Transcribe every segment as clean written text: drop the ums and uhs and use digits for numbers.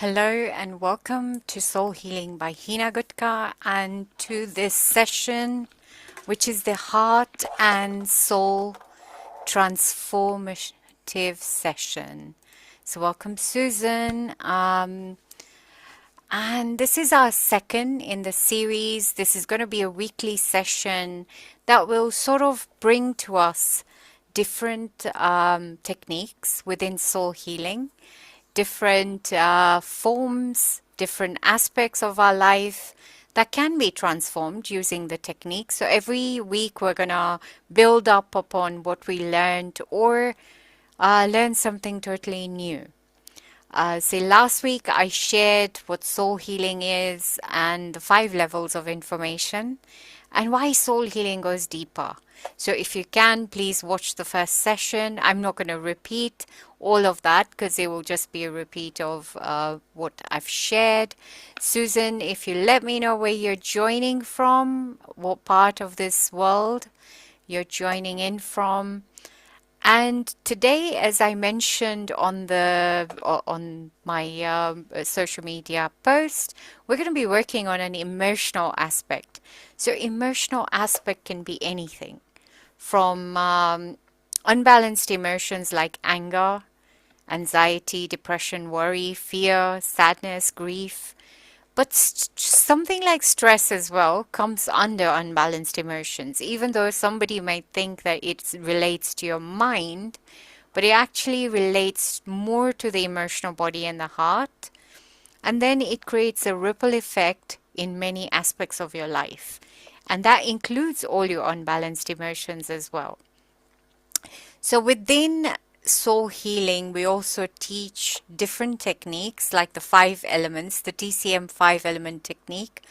Hello and welcome to Soul Healing by Hina Gutka and to this session, which is the Heart and Soul Transformative Session. So welcome Susan. And this is our second in the series. This is going to be a weekly session that will sort of bring to us different techniques within soul healing, different forms, different aspects of our life that can be transformed using the technique. So every week we're going to build up upon what we learned or learn something totally new. So last week I shared what soul healing is and the 5 levels of information and why soul healing goes deeper. So if you can, please watch the first session. I'm not going to repeat all of that because it will just be a repeat of what I've shared. Susan, if you let me know where you're joining from, what part of this world you're joining in from. And today, as I mentioned on my social media post, we're going to be working on an emotional aspect. So emotional aspect can be anything from unbalanced emotions like anger, anxiety, depression, worry, fear, sadness, grief. But something like stress as well comes under unbalanced emotions, even though somebody might think that it relates to your mind, but it actually relates more to the emotional body and the heart. And then it creates a ripple effect in many aspects of your life. And that includes all your unbalanced emotions as well. So within soul healing, we also teach different techniques like the 5 elements, the TCM 5 element technique,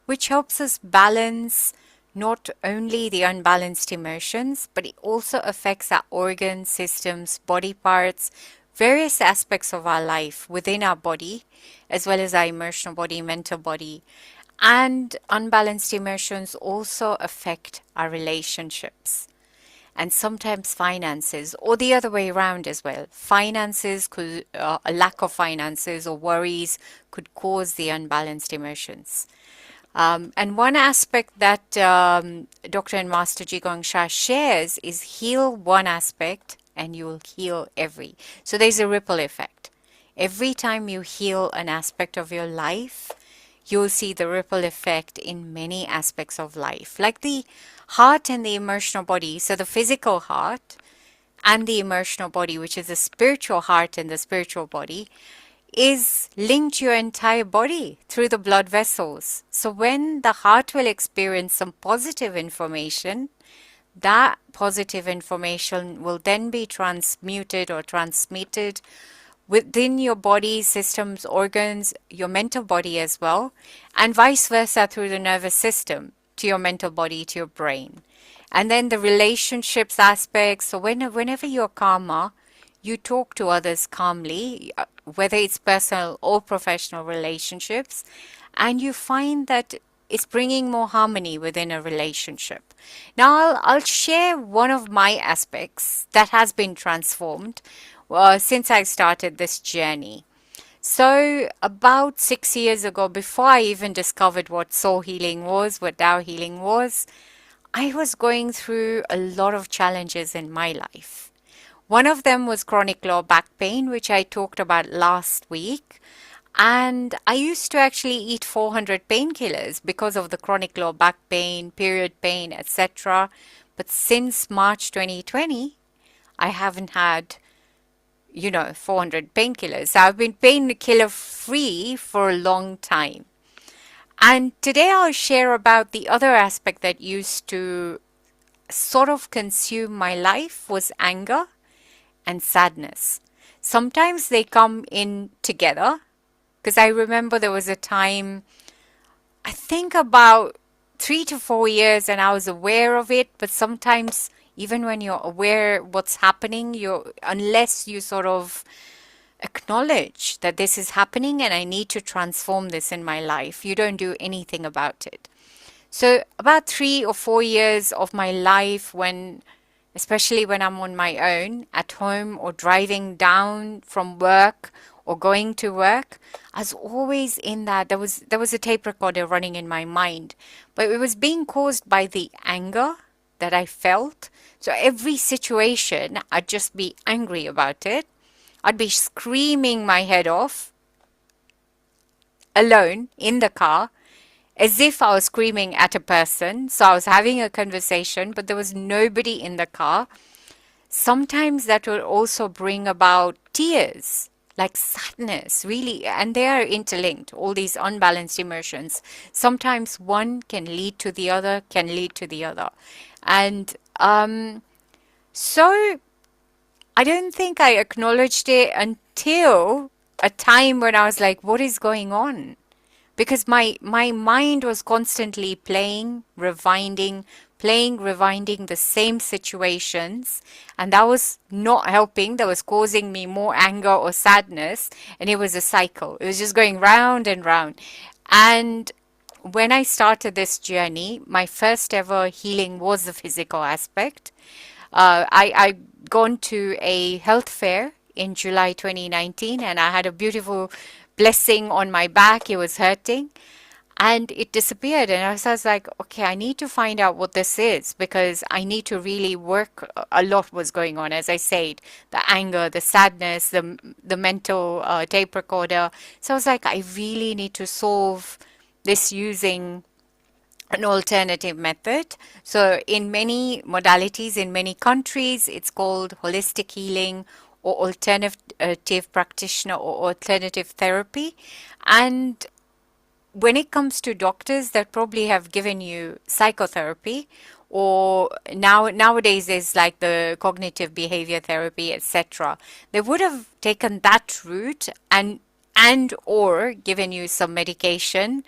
which helps us balance not only the unbalanced emotions, but it also affects our organs, systems, body parts, various aspects of our life within our body, as well as our emotional body, mental body. And unbalanced emotions also affect our relationships and sometimes finances, or the other way around as well. Finances could, a lack of finances or worries could cause the unbalanced emotions. And one aspect that Dr. and Master Jigong Sha shares is heal one aspect and you will heal every. So there's a ripple effect. Every time you heal an aspect of your life, you'll see the ripple effect in many aspects of life, like the heart and the emotional body. So the physical heart and the emotional body, which is the spiritual heart and the spiritual body, is linked to your entire body through the blood vessels. So when the heart will experience some positive information, that positive information will then be transmuted or transmitted within your body, systems, organs, your mental body as well, and vice versa through the nervous system to your mental body, to your brain. And then the relationships aspects. So whenever you're calmer, you talk to others calmly, whether it's personal or professional relationships, and you find that it's bringing more harmony within a relationship. Now, I'll share one of my aspects that has been transformed since I started this journey. So, about 6 years ago, before I even discovered what soul healing was, what Tao healing was, I was going through a lot of challenges in my life. One of them was chronic low back pain, which I talked about last week. And I used to actually eat 400 painkillers because of the chronic low back pain, period pain, etc. But since March 2020, I haven't had 400 painkillers. So I've been painkiller free for a long time. And today I'll share about the other aspect that used to sort of consume my life was anger and sadness. Sometimes they come in together because I remember there was a time, I think about 3 to 4 years, and I was aware of it, but sometimes even when you're aware what's happening, unless you sort of acknowledge that this is happening and I need to transform this in my life, you don't do anything about it. So about 3 or 4 years of my life, especially when I'm on my own at home or driving down from work or going to work, I was always in that. There was a tape recorder running in my mind, but it was being caused by the anger that I felt. So every situation, I'd just be angry about it. I'd be screaming my head off alone in the car as if I was screaming at a person. So I was having a conversation, but there was nobody in the car. Sometimes that will also bring about tears, like sadness, really, and they are interlinked, all these unbalanced emotions. Sometimes one can lead to the other, can lead to the other. And so I don't think I acknowledged it until a time when I was like, what is going on? Because my mind was constantly playing, rewinding the same situations, and that was not helping. That was causing me more anger or sadness, and it was a cycle. It was just going round and round. And when I started this journey, my first ever healing was the physical aspect. I gone to a health fair in July 2019, and I had a beautiful blessing on my back. It was hurting, and it disappeared. And I was like, okay, I need to find out what this is, because I need to really work. A lot was going on, as I said, the anger, the sadness, the mental tape recorder. So I was like, I really need to solve this using an alternative method. So in many modalities, in many countries, it's called holistic healing or alternative practitioner or alternative therapy. And when it comes to doctors that probably have given you psychotherapy, or nowadays there's like the cognitive behavior therapy, etc., they would have taken that route and or given you some medication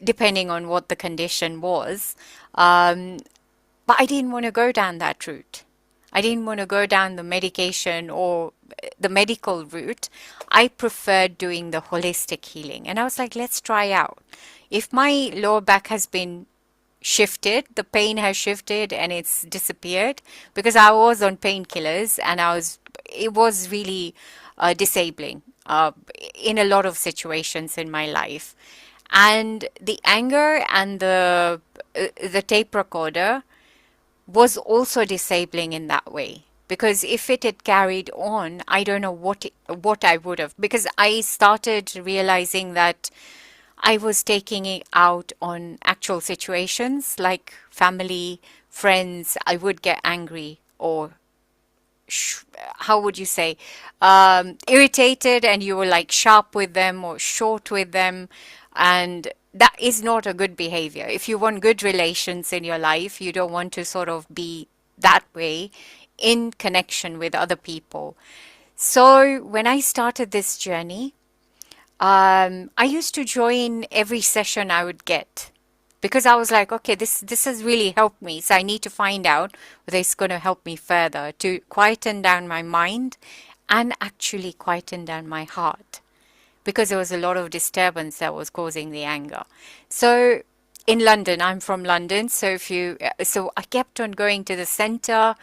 depending on what the condition was. But I didn't want to go down that route. I didn't want to go down the medication or the medical route. I preferred doing the holistic healing. And I was like, let's try out. If my lower back has been shifted, the pain has shifted and it's disappeared, because I was on painkillers and it was really disabling in a lot of situations in my life. And the anger and the tape recorder was also disabling in that way, because if it had carried on, I don't know what I would have, because I started realizing that I was taking it out on actual situations like family, friends. I would get angry or how would you say, irritated, and you were like sharp with them or short with them. And that is not a good behavior. If you want good relations in your life, you don't want to sort of be that way in connection with other people. So when I started this journey, I used to join every session I would get, because I was like, okay, this has really helped me. So I need to find out whether it's going to help me further to quieten down my mind and actually quieten down my heart, because there was a lot of disturbance that was causing the anger. So in London, I'm from London, so so I kept on going to the center,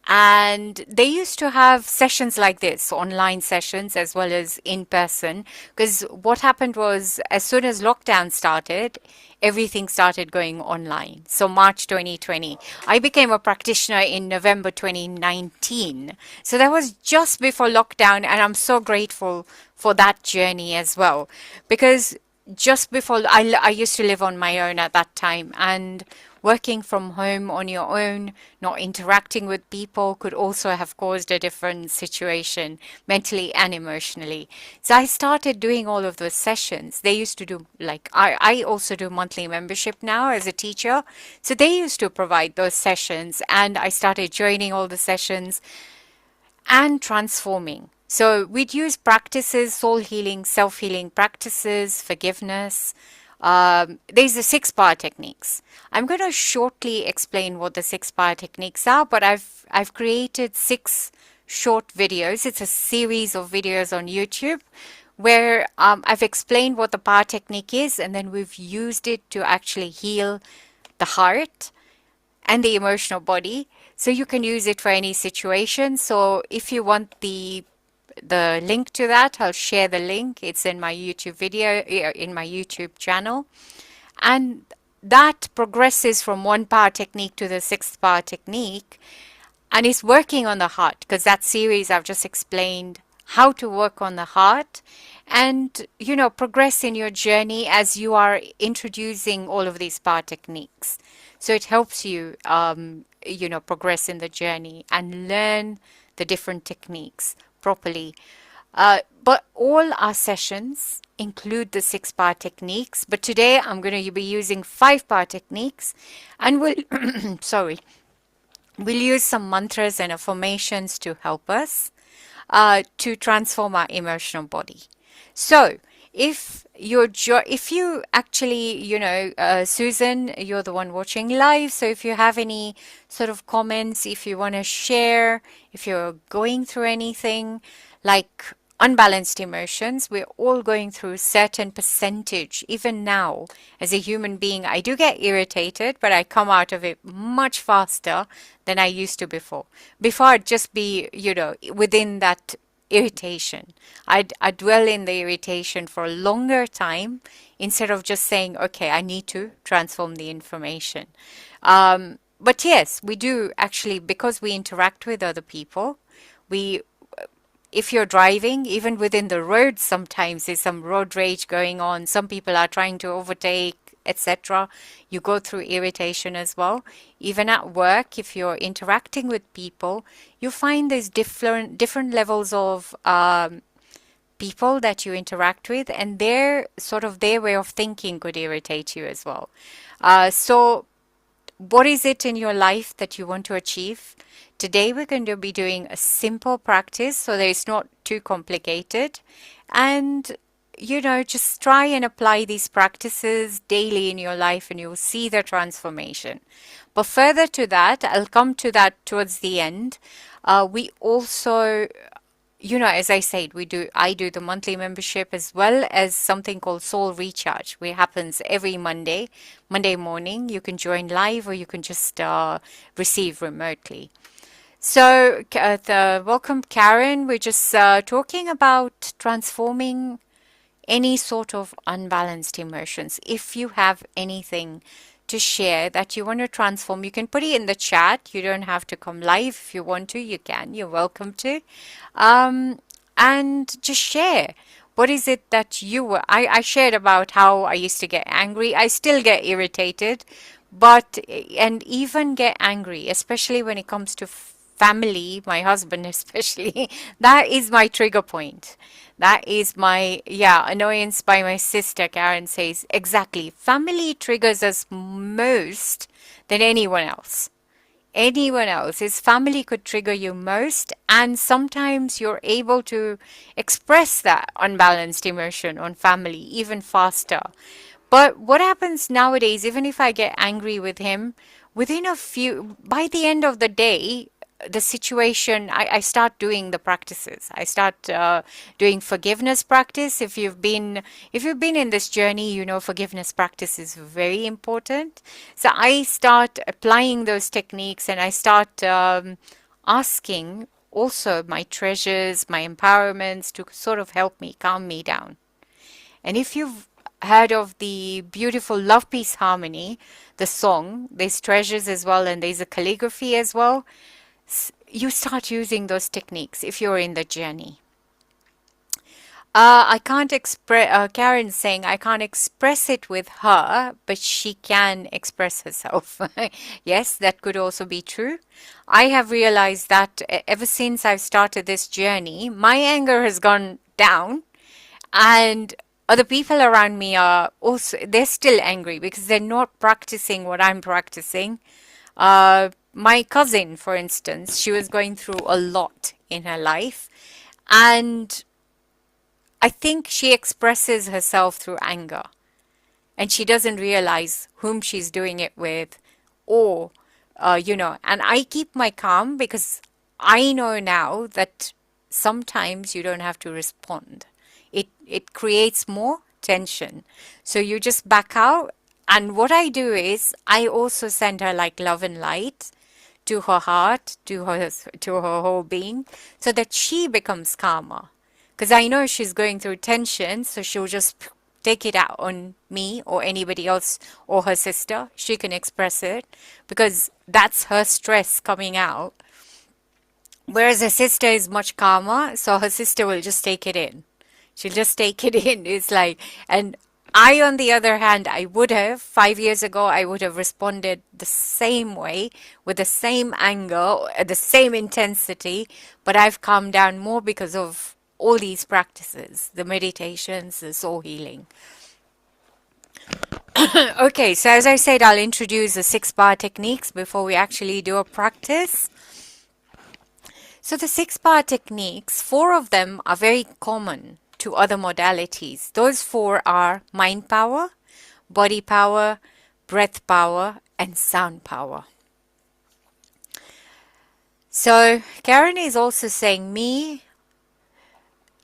and they used to have sessions like this, online sessions as well as in person. Because what happened was, as soon as lockdown started, everything started going online. So March 2020, I became a practitioner in November 2019. So that was just before lockdown, and I'm so grateful for that journey as well. Because just before, I used to live on my own at that time, and working from home on your own, not interacting with people, could also have caused a different situation mentally and emotionally. So I started doing all of those sessions. They used to do, like, I also do monthly membership now as a teacher. So they used to provide those sessions, and I started joining all the sessions and transforming. So we'd use practices, soul healing, self-healing practices, forgiveness. There's the 6 power techniques. I'm going to shortly explain what the 6 power techniques are, but I've created 6 short videos. It's a series of videos on YouTube where I've explained what the power technique is, and then we've used it to actually heal the heart and the emotional body. So you can use it for any situation. So if you want the the link to that. I'll share the link. It's in my YouTube video, in my YouTube channel. And that progresses from one power technique to the sixth power technique. And it's working on the heart, because that series I've just explained how to work on the heart and, progress in your journey as you are introducing all of these power techniques. So it helps you, progress in the journey and learn the different techniques properly. But all our sessions include the six power techniques. But today I'm going to be using five power techniques, and we'll use some mantras and affirmations to help us to transform our emotional body. So if you actually, Susan, you're the one watching live. So if you have any sort of comments, if you want to share, if you're going through anything like unbalanced emotions, we're all going through certain percentage. Even now, as a human being, I do get irritated, but I come out of it much faster than I used to before. Before I'd just be, within that irritation. I'd dwell in the irritation for a longer time instead of just saying, okay, I need to transform the information. But yes, we do actually, because we interact with other people, if you're driving, even within the road, sometimes there's some road rage going on. Some people are trying to overtake, etc. You go through irritation as well. Even at work, if you're interacting with people, you find there's different levels of people that you interact with, and their way of thinking could irritate you as well. So what is it in your life that you want to achieve? Today we're going to be doing a simple practice so that it's not too complicated. And, just try and apply these practices daily in your life and you'll see the transformation. But further to that, I'll come to that towards the end. We also, as I said, I do the monthly membership as well as something called Soul Recharge, which happens every Monday morning. You can join live or you can just receive remotely. So, welcome, Karen. We're just talking about transforming any sort of unbalanced emotions. If you have anything to share that you want to transform, you can put it in the chat. You don't have to come live. If you want to, you can. You're welcome to. And just share. What is it that I shared about how I used to get angry. I still get irritated, and even get angry, especially when it comes to family, my husband especially. That is my trigger point. That is my, annoyance by my sister. Karen says, exactly. Family triggers us most than anyone else. His family could trigger you most, and sometimes you're able to express that unbalanced emotion on family even faster. But what happens nowadays, even if I get angry with him, by the end of the day, the situation, I start doing the practices. I start doing forgiveness practice. If you've been in this journey, forgiveness practice is very important. So I start applying those techniques, and I start asking also my treasures, my empowerments to sort of help me, calm me down. And if you've heard of the beautiful Love, Peace, Harmony, the song, there's treasures as well, and there's a calligraphy as well. You start using those techniques if you're in the journey. I can't express, Karen's saying, I can't express it with her, but she can express herself. Yes, that could also be true. I have realized that ever since I've started this journey, my anger has gone down, and other people around me they're still angry because they're not practicing what I'm practicing. My cousin, for instance, she was going through a lot in her life, and I think she expresses herself through anger, and she doesn't realize whom she's doing it with, or, and I keep my calm because I know now that sometimes you don't have to respond. It creates more tension. So you just back out. And what I do is I also send her like love and light to her heart, to her whole being, so that she becomes calmer. Because I know she's going through tension, so she'll just take it out on me or anybody else or her sister. She can express it because that's her stress coming out. Whereas her sister is much calmer, so her sister will just take it in. She'll just take it in. It's like, and I, on the other hand, I would have, 5 years ago, I would have responded the same way, with the same anger, the same intensity, but I've calmed down more because of all these practices, the meditations, the soul healing. Okay, so as I said, I'll introduce the 6-bar techniques before we actually do a practice. So the 6-bar techniques, 4 of them are very common to other modalities. Those 4 are mind power, body power, breath power, and sound power. So Karen is also saying, me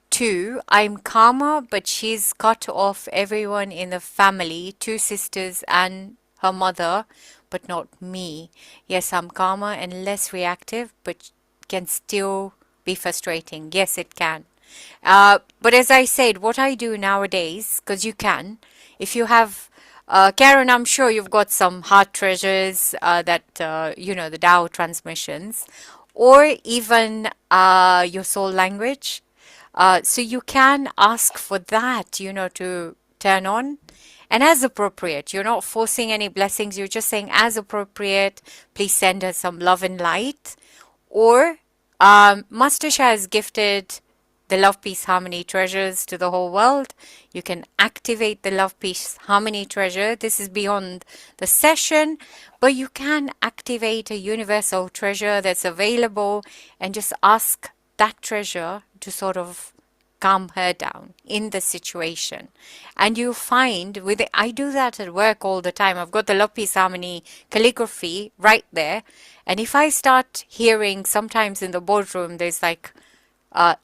too, I'm calmer, but she's cut off everyone in the family, 2 sisters and her mother, but not me. Yes, I'm calmer and less reactive, but can still be frustrating. Yes, it can. But as I said, what I do nowadays, because you can, if you have, Karen, I'm sure you've got some heart treasures the Tao transmissions, or even your soul language. So you can ask for that, to turn on. And as appropriate, you're not forcing any blessings. You're just saying, as appropriate, please send us some love and light. Or Master Sha has gifted the Love, Peace, Harmony treasures to the whole world. You can activate the Love, Peace, Harmony treasure. This is beyond the session, but you can activate a universal treasure that's available and just ask that treasure to sort of calm her down in the situation. And you find I do that at work all the time. I've got the Love, Peace, Harmony calligraphy right there. And if I start hearing, sometimes in the boardroom, there's like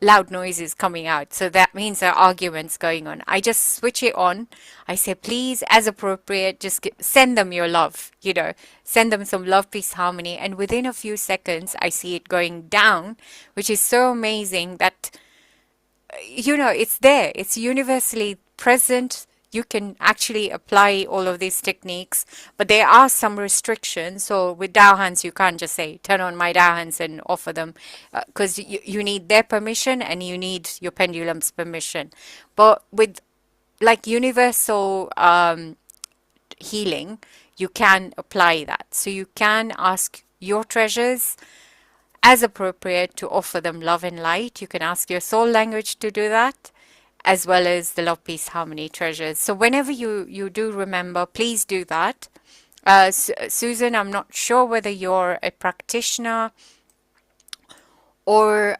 loud noises coming out. So that means there are arguments going on. I just switch it on. I say, please, as appropriate, just send them your love, send them some love, peace, harmony. And within a few seconds, I see it going down, which is so amazing that it's there. It's universally present. You can actually apply all of these techniques, but there are some restrictions. So with Dao hands, you can't just say, turn on my Dao hands and offer them, because you need their permission and you need your pendulum's permission. But with like universal healing, you can apply that. So you can ask your treasures as appropriate to offer them love and light. You can ask your soul language to do that, as well as the Love, Peace, Harmony treasures. So whenever you do remember, please do that. Susan, I'm not sure whether you're a practitioner or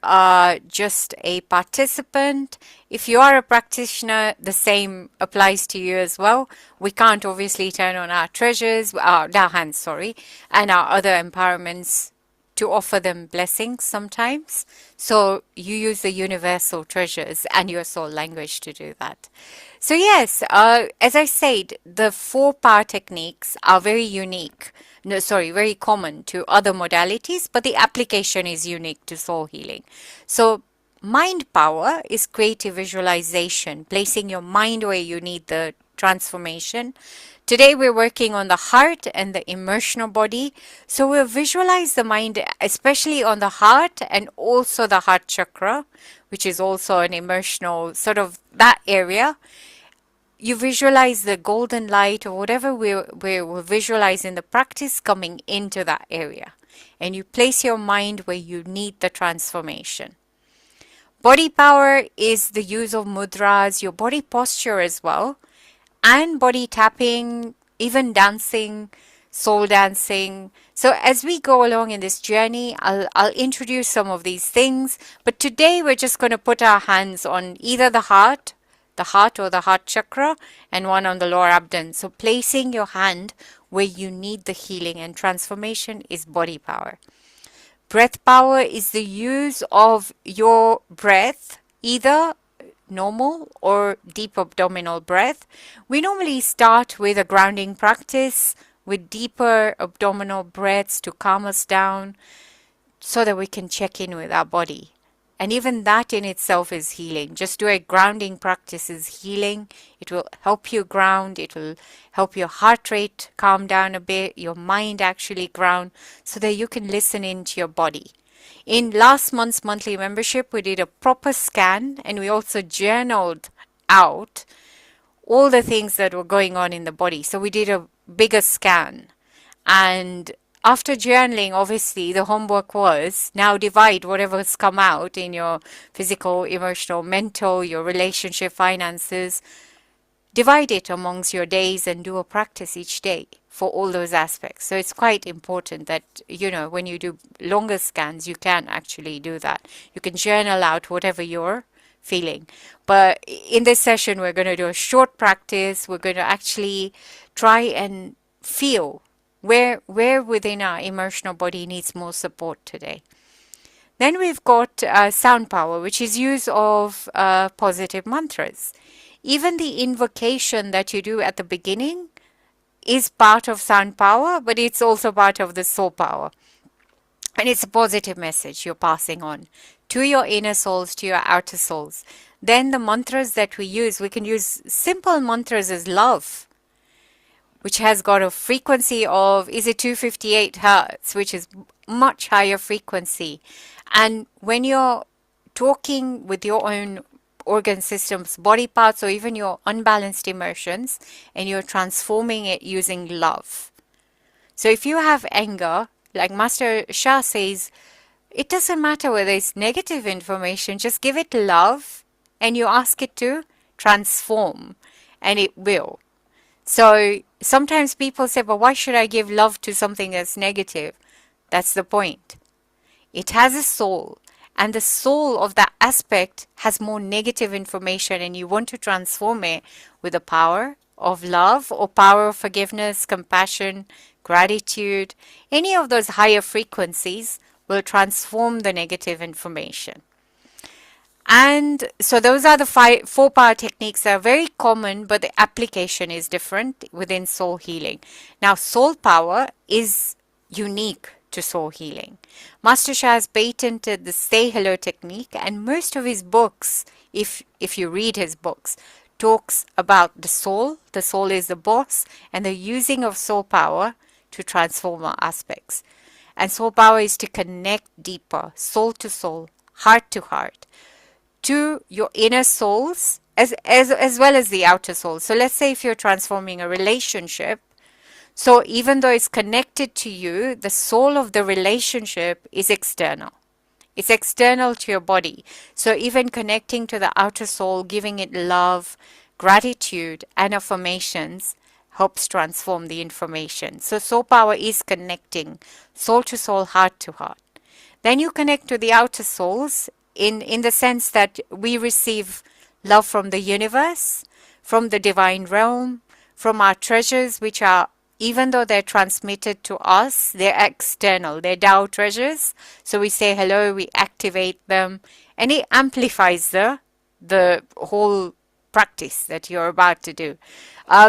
just a participant. If you are a practitioner, the same applies to you as well. We can't obviously turn on our treasures, our hands, sorry, and our other empowerments to offer them blessings sometimes. So you use the universal treasures and your soul language to do that. So yes, as I said, the 4 power techniques are very very common to other modalities, but the application is unique to soul healing. So mind power is creative visualization, placing your mind where you need the transformation. Today we're working on the heart and the emotional body. So we'll visualize the mind, especially on the heart and also the heart chakra, which is also an emotional sort of that area. You visualize the golden light or whatever we'll visualize in the practice coming into that area. And you place your mind where you need the transformation. Body power is the use of mudras, your body posture as well, and body tapping, even dancing, soul dancing. So as we go along in this journey, I'll introduce some of these things. But today we're just going to put our hands on either the heart or the heart chakra, and one on the lower abdomen. So placing your hand where you need the healing and transformation is body power. Breath power is the use of your breath, either normal or deep abdominal breath. We normally start with a grounding practice with deeper abdominal breaths to calm us down so that we can check in with our body. And even that in itself is healing. Just do a grounding practice is healing. It will help you ground. It will help your heart rate calm down a bit, your mind actually ground, so that you can listen into your body. In last month's monthly membership, we did a proper scan and we also journaled out all the things that were going on in the body. So we did a bigger scan. And after journaling, obviously, the homework was now divide whatever's come out in your physical, emotional, mental, your relationship, finances. Divide it amongst your days and do a practice each day for all those aspects. So it's quite important that, when you do longer scans, you can actually do that. You can journal out whatever you're feeling. But in this session, we're going to do a short practice. We're going to actually try and feel where within our emotional body needs more support today. Then we've got sound power, which is use of positive mantras. Even the invocation that you do at the beginning is part of sound power, but it's also part of the soul power. And it's a positive message you're passing on to your inner souls, to your outer souls. Then the mantras that we can use simple mantras as love, which has got a frequency of, is it 258 hertz, which is much higher frequency. And when you're talking with your own organ systems, body parts, or even your unbalanced emotions, and you're transforming it using love. So if you have anger, like Master Shah says, it doesn't matter whether it's negative information, just give it love and you ask it to transform, and it will. So sometimes people say, but why should I give love to something that's negative? That's the point. It has a soul, and the soul of that aspect has more negative information, and you want to transform it with the power of love or power of forgiveness, compassion, gratitude. Any of those higher frequencies will transform the negative information. And so those are the 4 power techniques that are very common, but the application is different within soul healing. Now, soul power is unique to soul healing. Master Shah has patented the say hello technique, and most of his books, if you read his books, talks about the soul. The soul is the boss, and the using of soul power to transform our aspects. And soul power is to connect deeper, soul to soul, heart to heart, to your inner souls as well as the outer soul. So let's say if you're transforming a relationship, so even though it's connected to you, the soul of the relationship is external. It's external to your body. So even connecting to the outer soul, giving it love, gratitude, and affirmations helps transform the information. So soul power is connecting soul to soul, heart to heart. Then you connect to the outer souls in the sense that we receive love from the universe, from the divine realm, from our treasures, which are, even though they're transmitted to us, they're external, they're Tao treasures. So we say hello, we activate them, and it amplifies the whole practice that you're about to do.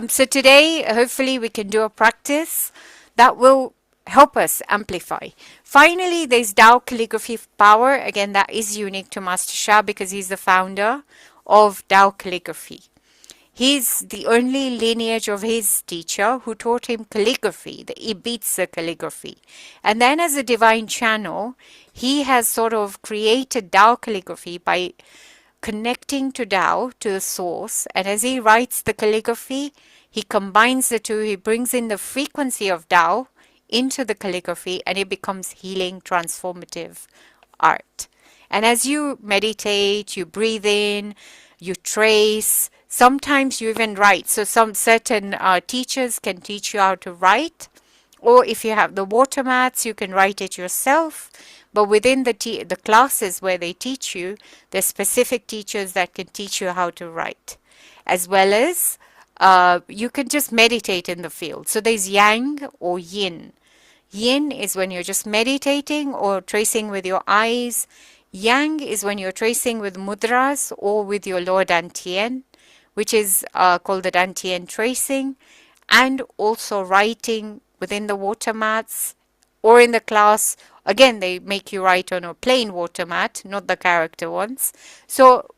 So today, hopefully we can do a practice that will help us amplify. Finally, there's Tao calligraphy power. Again, that is unique to Master Shah because he's the founder of Tao calligraphy. He's the only lineage of his teacher who taught him calligraphy, the Ibiza calligraphy. And then as a divine channel, he has sort of created Tao calligraphy by connecting to Tao, to the source. And as he writes the calligraphy, he combines the two. He brings in the frequency of Tao into the calligraphy, and it becomes healing, transformative art. And as you meditate, you breathe in, you trace, sometimes you even write. So some certain teachers can teach you how to write, or if you have the water mats, you can write it yourself. But within the classes where they teach you, there's specific teachers that can teach you how to write, as well as you can just meditate in the field. So there's yang or yin. Yin is when you're just meditating or tracing with your eyes. Yang is when you're tracing with mudras or with your lower dantian, which is called the dantian tracing, and also writing within the water mats, or in the class. Again, they make you write on a plain water mat, not the character ones. So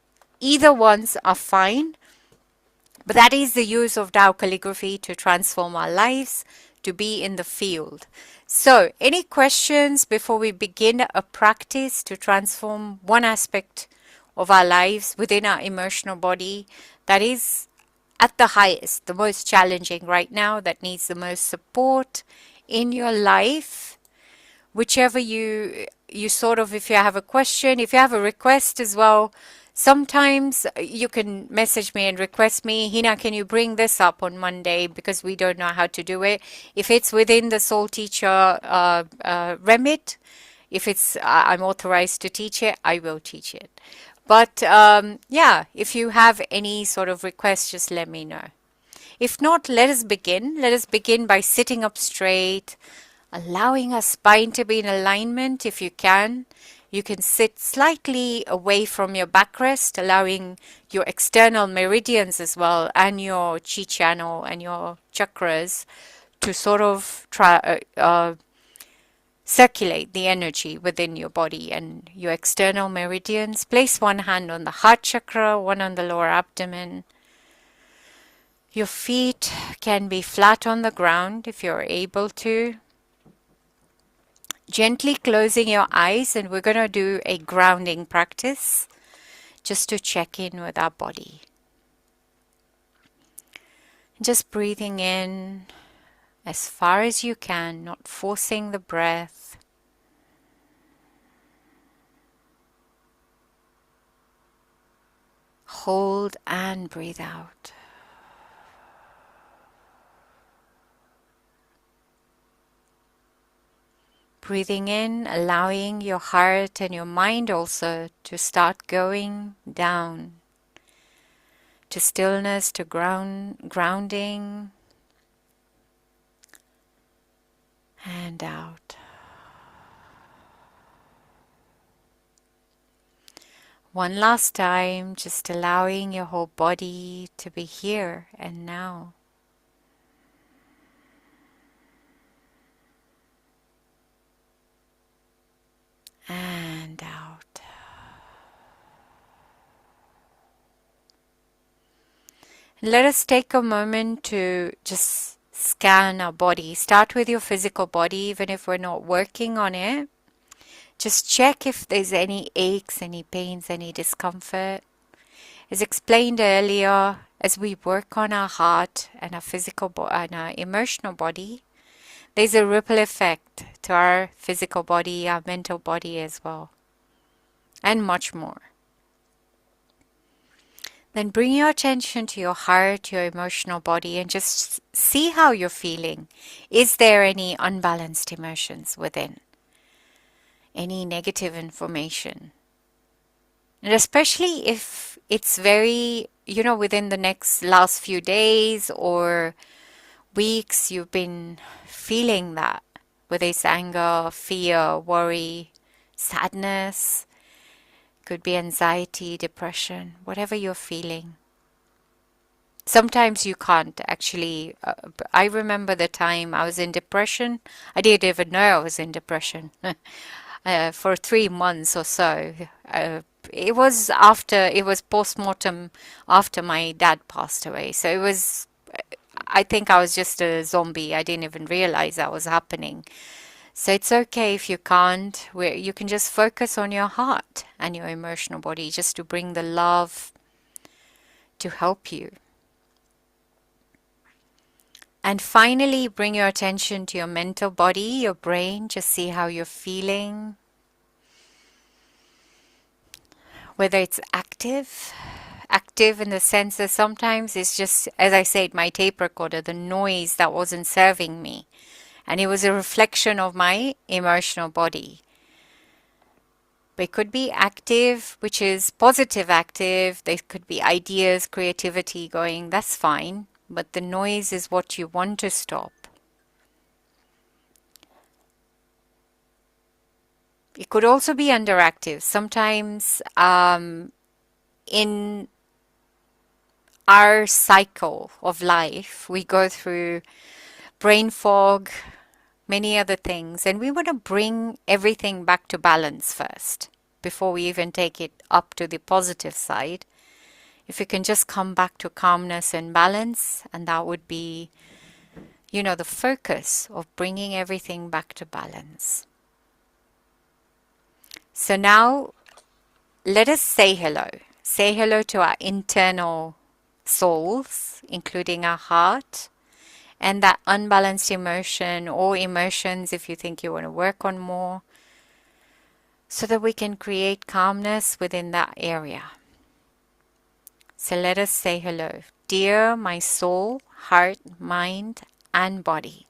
either ones are fine. But that is the use of Tao calligraphy to transform our lives, to be in the field. So, any questions before we begin a practice to transform one aspect of our lives within our emotional body that is at the highest, the most challenging right now, that needs the most support in your life? Whichever you sort of, if you have a question, if you have a request as well, sometimes you can message me and request me, Hina, can you bring this up on Monday, because we don't know how to do it. If it's within the soul teacher remit, if it's I'm authorized to teach it, I will teach it. But yeah, if you have any sort of request, just let me know. If not, let us begin. Let us begin by sitting up straight, allowing our spine to be in alignment if you can. You can sit slightly away from your backrest, allowing your external meridians as well, and your chi channel and your chakras to sort of circulate the energy within your body and your external meridians. Place one hand on the heart chakra, one on the lower abdomen. Your feet can be flat on the ground if you're able to. Gently closing your eyes, and we're going to do a grounding practice just to check in with our body. Just breathing in as far as you can, not forcing the breath. Hold and breathe out. Breathing in, allowing your heart and your mind also to start going down to stillness, to grounding, and out. One last time, just allowing your whole body to be here and now. And out. Let us take a moment to just scan our body. Start with your physical body, even if we're not working on it. Just check if there's any aches, any pains, any discomfort. As explained earlier, as we work on our heart and our physical and our emotional body, there's a ripple effect to our physical body, our mental body as well, and much more. Then bring your attention to your heart, your emotional body, and just see how you're feeling. Is there any unbalanced emotions within? Any negative information? And especially if it's very, within the last few days or weeks, you've been feeling that, whether it's anger, fear, worry, sadness, could be anxiety, depression, whatever you're feeling. Sometimes you can't actually. I remember the time I was in depression. I didn't even know I was in depression for 3 months or so. It was post-mortem after my dad passed away. So I think I was just a zombie. I didn't even realize that was happening. So it's okay if you can't. You can just focus on your heart and your emotional body, just to bring the love to help you. And finally, bring your attention to your mental body, your brain. Just see how you're feeling. Whether it's active in the sense that sometimes it's just, as I said, my tape recorder, the noise that wasn't serving me. And it was a reflection of my emotional body. But it could be active, which is positive active. There could be ideas, creativity going, that's fine. But the noise is what you want to stop. It could also be underactive. Sometimes in our cycle of life, we go through brain fog, many other things. And we want to bring everything back to balance first before we even take it up to the positive side. If you can just come back to calmness and balance, and that would be, the focus of bringing everything back to balance. So now let us say hello. Say hello to our internal souls, including our heart, and that unbalanced emotion or emotions if you think you want to work on more, so that we can create calmness within that area. So let us say hello. Dear my soul, heart, mind, and body.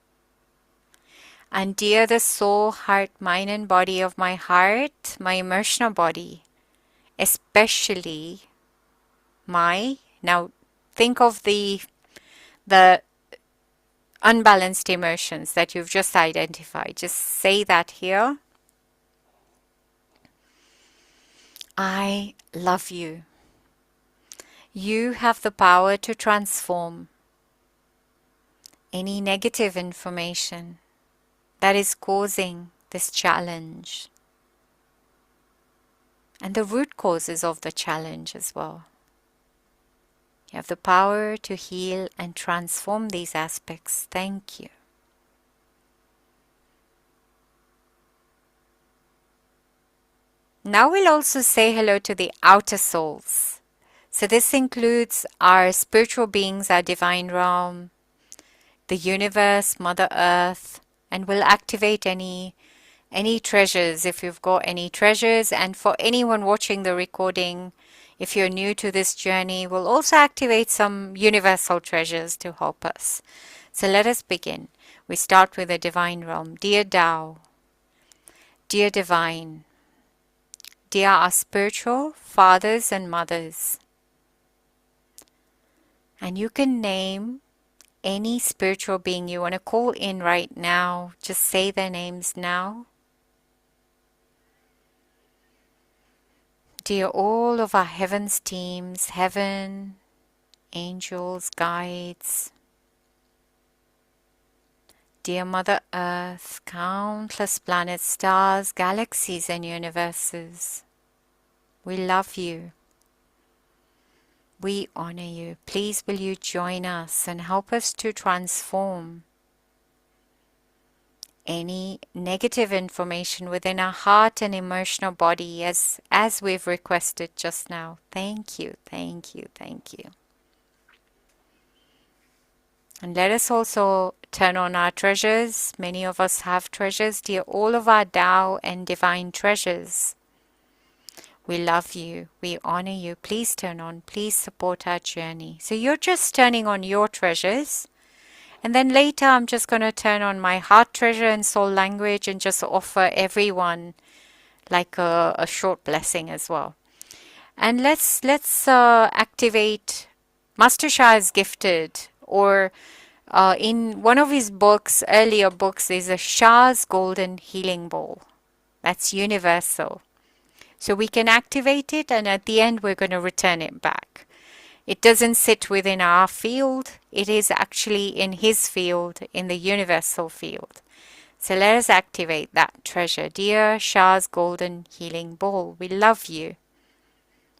And dear the soul, heart, mind, and body of my heart, my emotional body, especially now think of the unbalanced emotions that you've just identified. Just say that here. I love you. You have the power to transform any negative information that is causing this challenge, and the root causes of the challenge as well. You have the power to heal and transform these aspects. Thank you. Now we'll also say hello to the outer souls. So this includes our spiritual beings, our divine realm, the universe, Mother Earth, and we'll activate any treasures if you've got any treasures. And for anyone watching the recording, if you're new to this journey, we'll also activate some universal treasures to help us. So let us begin. We start with the divine realm. Dear Tao, dear divine, dear our spiritual fathers and mothers. And you can name any spiritual being you want to call in right now. Just say their names now. Dear all of our heavens teams, heaven, angels, guides. Dear Mother Earth, countless planets, stars, galaxies and universes. We love you. We honor you. Please will you join us and help us to transform any negative information within our heart and emotional body as we've requested just now. Thank you, thank you, thank you. And let us also turn on our treasures. Many of us have treasures. Dear all of our Tao and divine treasures, we love you. We honor you. Please turn on. Please support our journey. So you're just turning on your treasures. And then later I'm just going to turn on my heart treasure and soul language and just offer everyone like a short blessing as well. And let's activate Master Shah is gifted, or in one of his books, earlier books, is a Shah's Golden Healing Ball. That's universal. So we can activate it, and at the end we're going to return it back. It doesn't sit within our field. It is actually in his field, in the universal field. So let us activate that treasure. Dear Shah's Golden Healing Ball, we love you.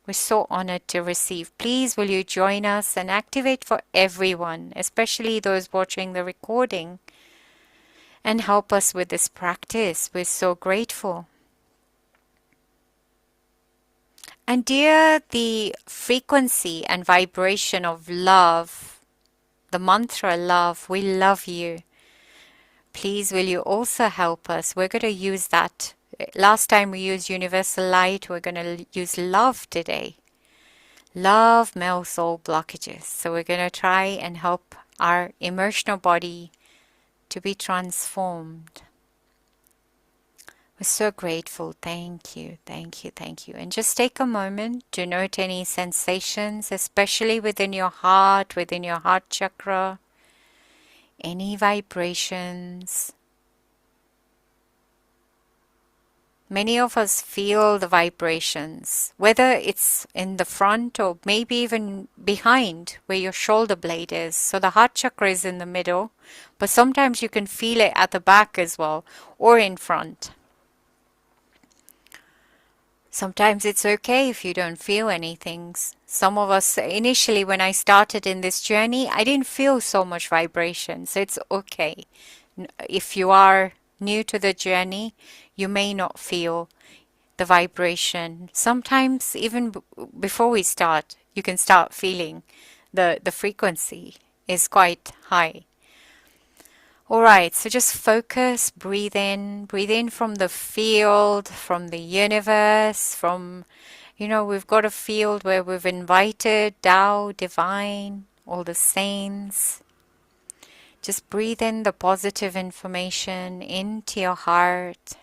We're so honored to receive. Please will you join us and activate for everyone, especially those watching the recording, and help us with this practice. We're so grateful. And dear the frequency and vibration of love, the mantra love, we love you. Please will you also help us. We're going to use that. Last time we used universal light. We're going to use love today. Love melts all blockages. So we're going to try and help our emotional body to be transformed. We're so grateful. Thank you, thank you, thank you. And just take a moment to note any sensations, especially within your heart chakra, any vibrations. Many of us feel the vibrations, whether it's in the front or maybe even behind where your shoulder blade is. So the heart chakra is in the middle, but sometimes you can feel it at the back as well, or in front. Sometimes it's okay if you don't feel anything. Some of us, initially when I started in this journey, I didn't feel so much vibration, so it's okay. If you are new to the journey, you may not feel the vibration. Sometimes even before we start, you can start feeling the frequency is quite high. All right, so just focus, breathe in from the field, from the universe, from, we've got a field where we've invited Tao, divine, all the saints. Just breathe in the positive information into your heart.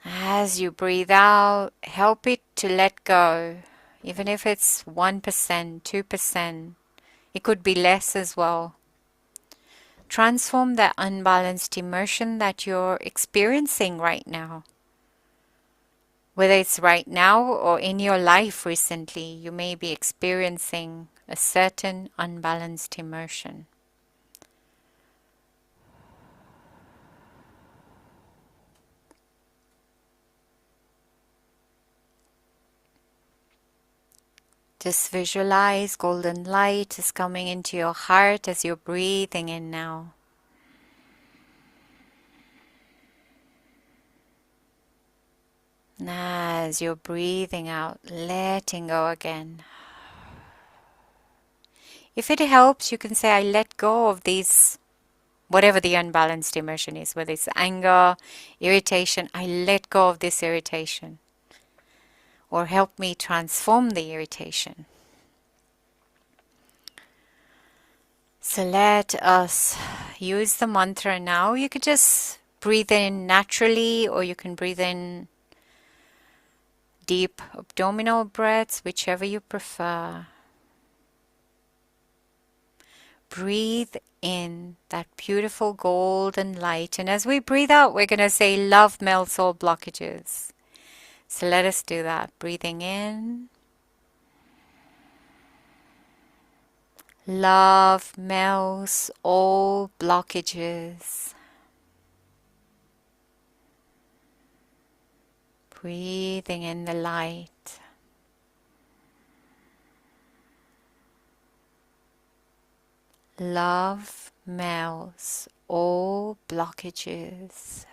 As you breathe out, help it to let go, even if it's 1%, 2%. It could be less as well. Transform that unbalanced emotion that you're experiencing right now. Whether it's right now or in your life recently, you may be experiencing a certain unbalanced emotion. Just visualize golden light is coming into your heart as you're breathing in now. As you're breathing out, letting go again. If it helps, you can say, I let go of these, whatever the unbalanced emotion is, whether it's anger, irritation, I let go of this irritation. Or help me transform the irritation. So let us use the mantra now. You could just breathe in naturally, or you can breathe in deep abdominal breaths, whichever you prefer. Breathe in that beautiful golden light. And as we breathe out, we're going to say, love melts all blockages. So let us do that. Breathing in. Love melts all blockages. Breathing in the light. Love melts all blockages.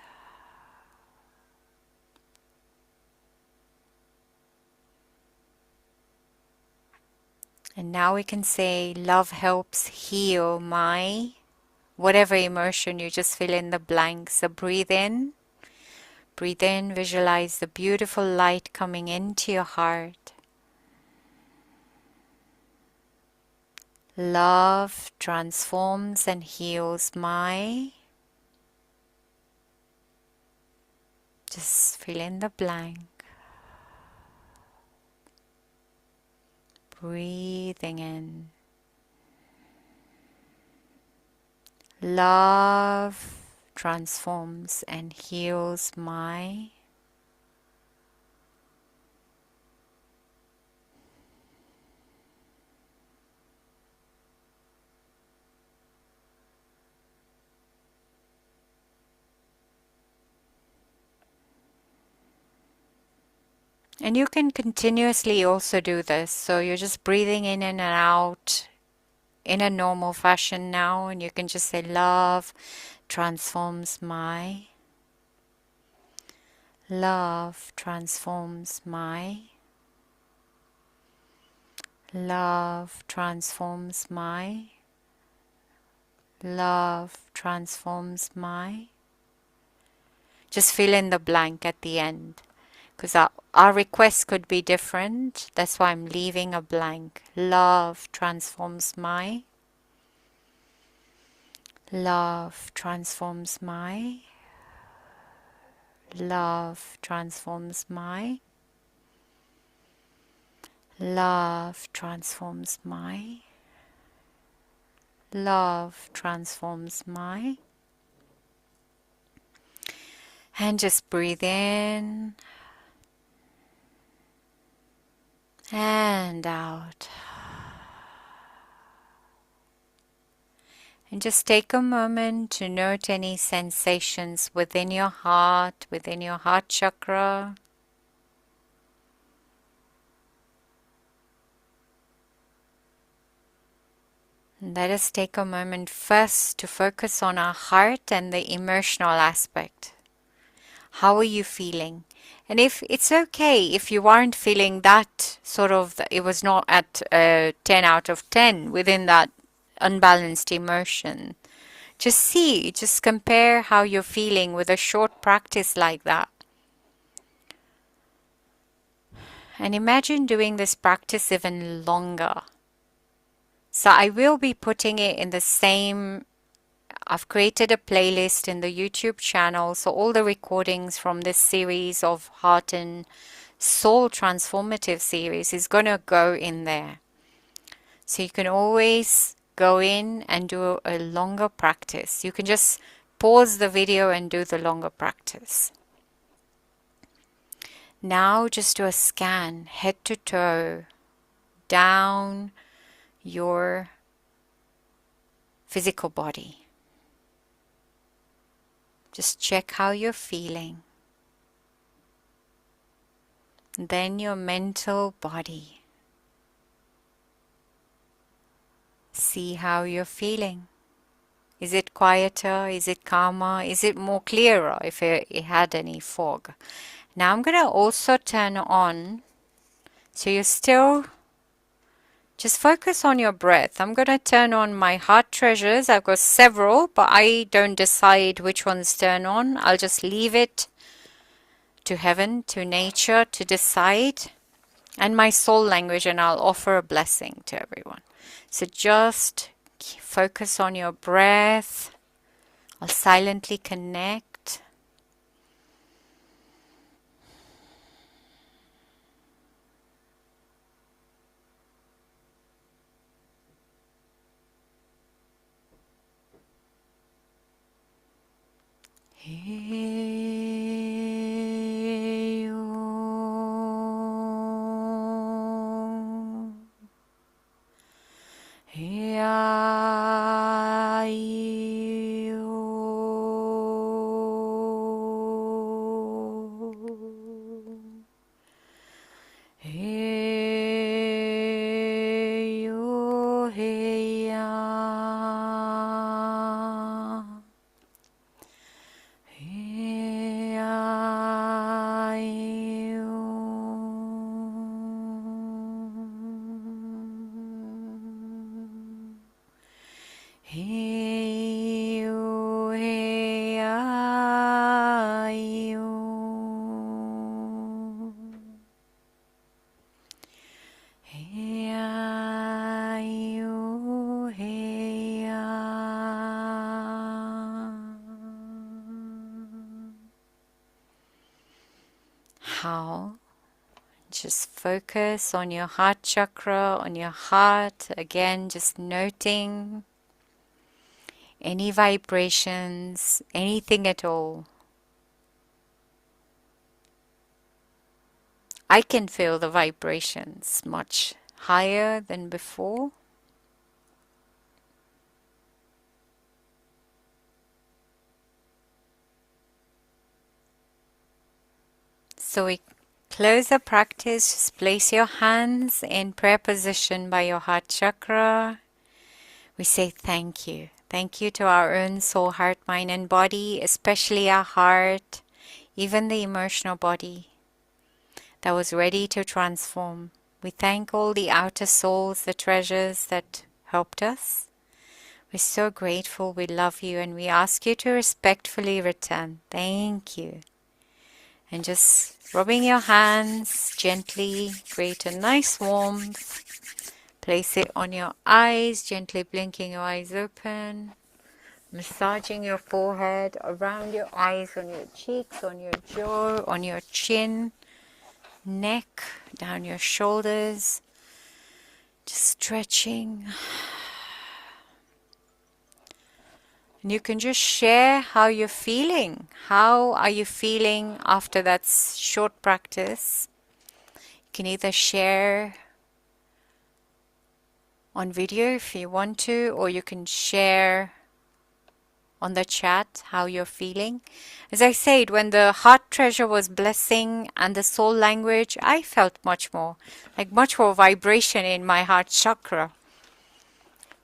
And now we can say, love helps heal my, whatever emotion, you just fill in the blank. So breathe in, visualize the beautiful light coming into your heart. Love transforms and heals my, just fill in the blank. Breathing in. Love transforms and heals my. And you can continuously also do this. So you're just breathing in and out in a normal fashion now, and you can just say, love transforms my. Love transforms my. Love transforms my. Love transforms my. Just fill in the blank at the end, because our requests could be different. That's why I'm leaving a blank. Love transforms my. Love transforms my. Love transforms my. Love transforms my. Love transforms my. And just breathe in and out. And just take a moment to note any sensations within your heart chakra. And let us take a moment first to focus on our heart and the emotional aspect. How are you feeling? And if it's okay if you aren't feeling that it was not at 10 out of 10 within that unbalanced emotion. Just compare how you're feeling with a short practice like that. And imagine doing this practice even longer. So I will be putting it in the same, I've created a playlist in the YouTube channel. So all the recordings from this series of Heart and Soul Transformative series is going to go in there. So you can always go in and do a longer practice. You can just pause the video and do the longer practice. Now just do a scan, head to toe, down your physical body. Just check how you're feeling. Then your mental body. See how you're feeling. Is it quieter? Is it calmer? Is it more clearer if it had any fog? Now I'm going to also turn on, so you're still, just focus on your breath. I'm going to turn on my heart treasures. I've got several, but I don't decide which ones turn on. I'll just leave it to heaven, to nature, to decide. And my soul language, and I'll offer a blessing to everyone. So just focus on your breath. I'll silently connect. How? Just focus on your heart chakra, on your heart. Again, just noting any vibrations, anything at all. I can feel the vibrations much higher than before. So we close the practice. Just place your hands in prayer position by your heart chakra. We say thank you. Thank you to our own soul, heart, mind, and body, especially our heart, even the emotional body that was ready to transform. We thank all the outer souls, the treasures that helped us. We're so grateful. We love you, and we ask you to respectfully return. Thank you. And just rubbing your hands gently, create a nice warmth. Place it on your eyes, gently blinking your eyes open. Massaging your forehead, around your eyes, on your cheeks, on your jaw, on your chin, neck, down your shoulders. Just stretching. And you can just share how you're feeling. How are you feeling after that short practice? You can either share on video if you want to, or you can share on the chat how you're feeling. As I said, when the heart treasure was blessing and the soul language, I felt much more vibration in my heart chakra.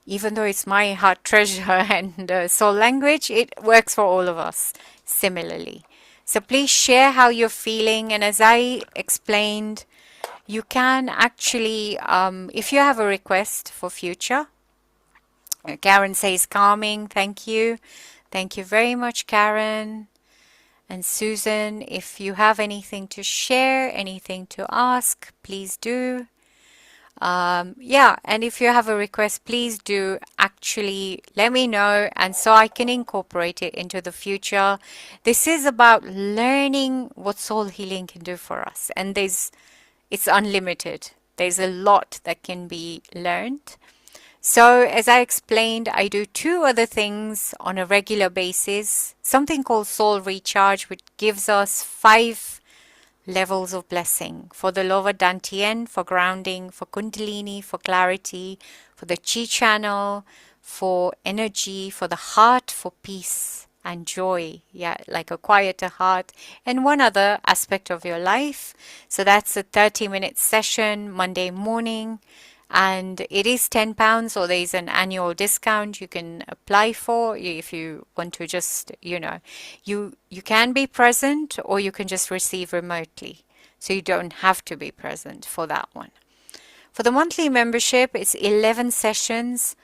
Even though it's my heart treasure and soul language, it works for all of us similarly. So please share how you're feeling. And as I explained, you can actually, if you have a request for future, Karen says calming. Thank you. Thank you very much, Karen. And Susan, if you have anything to share, anything to ask, please do. Yeah, and if you have a request, please do actually let me know, and so I can incorporate it into the future. This is about learning what soul healing can do for us, and it's unlimited. There's a lot that can be learned. So as I explained, I do 2 other things on a regular basis. Something called Soul Recharge, which gives us 5 levels of blessing. For the lower dantian, for grounding, for kundalini, for clarity, for the chi channel, for energy, for the heart, for peace and joy. Yeah, like a quieter heart, and one other aspect of your life. So that's a 30-minute session Monday morning. And it is £10, or there is an annual discount you can apply for if you want to just, you can be present, or you can just receive remotely. So you don't have to be present for that one. For the monthly membership, it's 11 sessions.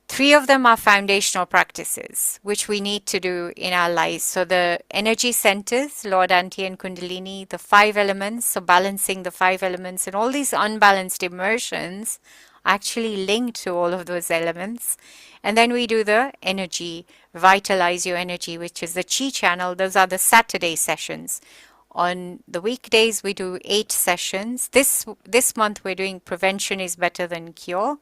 3 of them are foundational practices, which we need to do in our lives. So the energy centers, Lord Anti and Kundalini, the 5 elements, so balancing the 5 elements, and all these unbalanced emotions actually linked to all of those elements. And then we do the energy, vitalize your energy, which is the chi channel. Those are the Saturday sessions. On the weekdays, we do 8 sessions. This month, we're doing prevention is better than cure.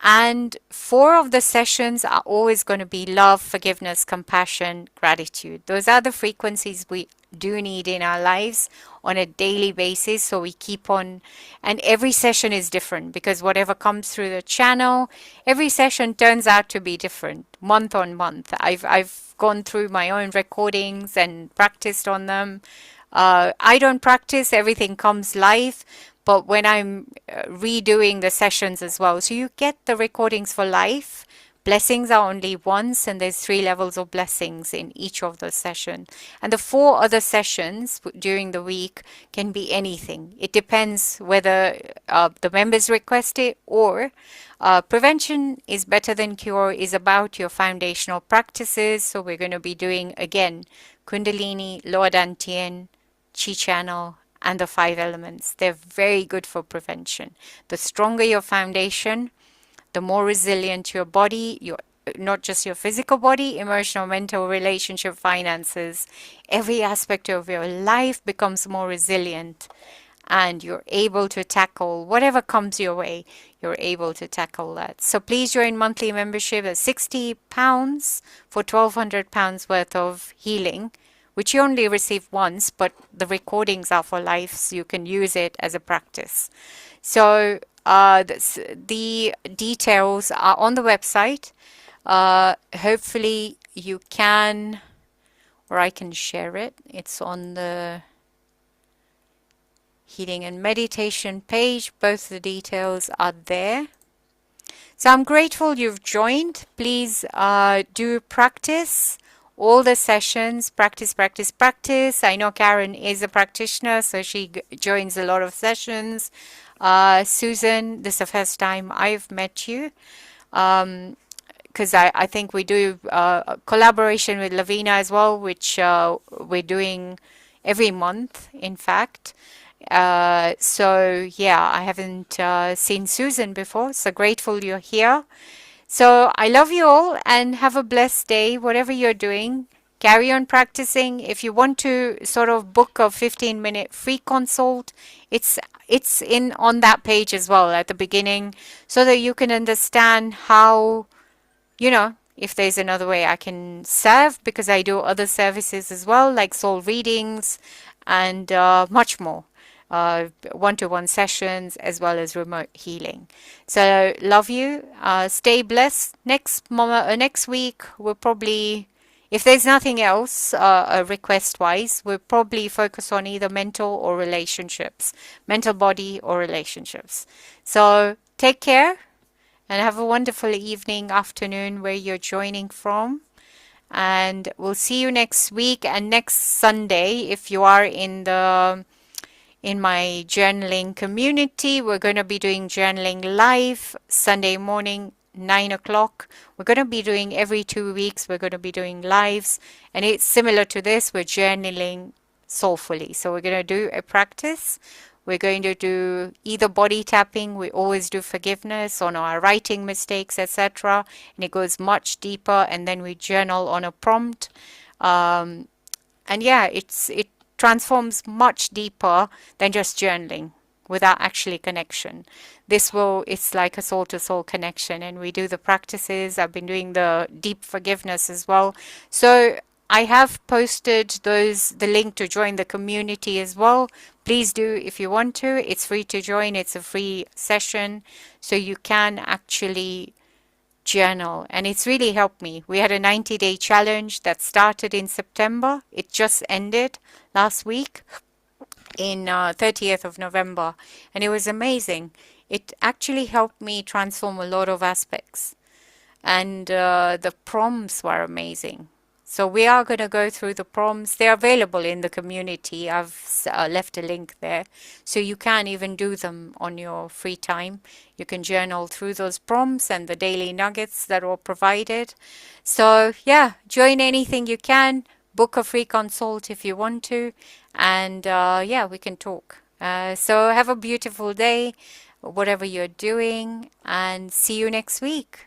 And 4 of the sessions are always going to be love, forgiveness, compassion, gratitude. Those are the frequencies we do need in our lives on a daily basis. So we keep on, and every session is different, because whatever comes through the channel, every session turns out to be different month on month. I've gone through my own recordings and practiced on them. I don't practice, everything comes live. But when I'm redoing the sessions as well, so you get the recordings for life. Blessings are only once, and there's 3 levels of blessings in each of those sessions. And the 4 other sessions during the week can be anything. It depends whether the members request it, or prevention is better than cure is about your foundational practices. So we're going to be doing, again, Kundalini, Lower Dantian, Chi Channel, and the 5 elements. They're very good for prevention. The stronger your foundation, the more resilient your body, not just your physical body, emotional, mental, relationship, finances, every aspect of your life becomes more resilient, and you're able to tackle whatever comes your way. You're able to tackle that. So please join monthly membership at £60 for £1,200 worth of healing, which you only receive once, but the recordings are for life, so you can use it as a practice. So the details are on the website. Hopefully you can, or I can share it. It's on the healing and meditation page. Both the details are there. So I'm grateful you've joined. Please do practice all the sessions. Practice, practice, practice. I know Karen is a practitioner, so she joins a lot of sessions. Susan, this is the first time I've met you, because I think we do collaboration with Lavina as well, which we're doing every month, in fact. So yeah, I haven't seen Susan before, so grateful you're here. So I love you all, and have a blessed day, whatever you're doing. Carry on practicing. If you want to sort of book a 15-minute free consult, it's in on that page as well at the beginning, so that you can understand how, if there's another way I can serve, because I do other services as well, like soul readings and much more. One-to-one sessions as well as remote healing. So love you. Stay blessed. Next week we'll probably, if there's nothing else, request-wise, we'll probably focus on either mental or relationships, mental body or relationships. So take care and have a wonderful evening, afternoon, where you're joining from. And we'll see you next week and next Sunday. If you are in my journaling community, we're going to be doing journaling live Sunday morning, 9 o'clock. We're going to be doing every 2 weeks. We're going to be doing lives, and it's similar to this. We're journaling soulfully. So we're going to do a practice. We're going to do either body tapping. We always do forgiveness on our writing mistakes, etc. And it goes much deeper. And then we journal on a prompt. And yeah, it transforms much deeper than just journaling without actually connection. It's like a soul to soul connection, and we do the practices. I've been doing the deep forgiveness as well. So I have posted the link to join the community as well. Please do if you want to. It's free to join. It's a free session, so you can actually journal, and it's really helped me. We had a 90-day challenge that started in September. It just ended last week in 30th of November, and it was amazing. It actually helped me transform a lot of aspects, and the prompts were amazing. So we are going to go through the prompts. They're available in the community. I've left a link there. So you can even do them on your free time. You can journal through those prompts and the daily nuggets that are provided. So yeah, join anything you can. Book a free consult if you want to. And yeah, we can talk. So have a beautiful day, whatever you're doing. And see you next week.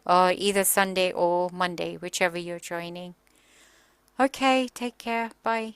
Or either Sunday or Monday, whichever you're joining. Okay, take care. Bye.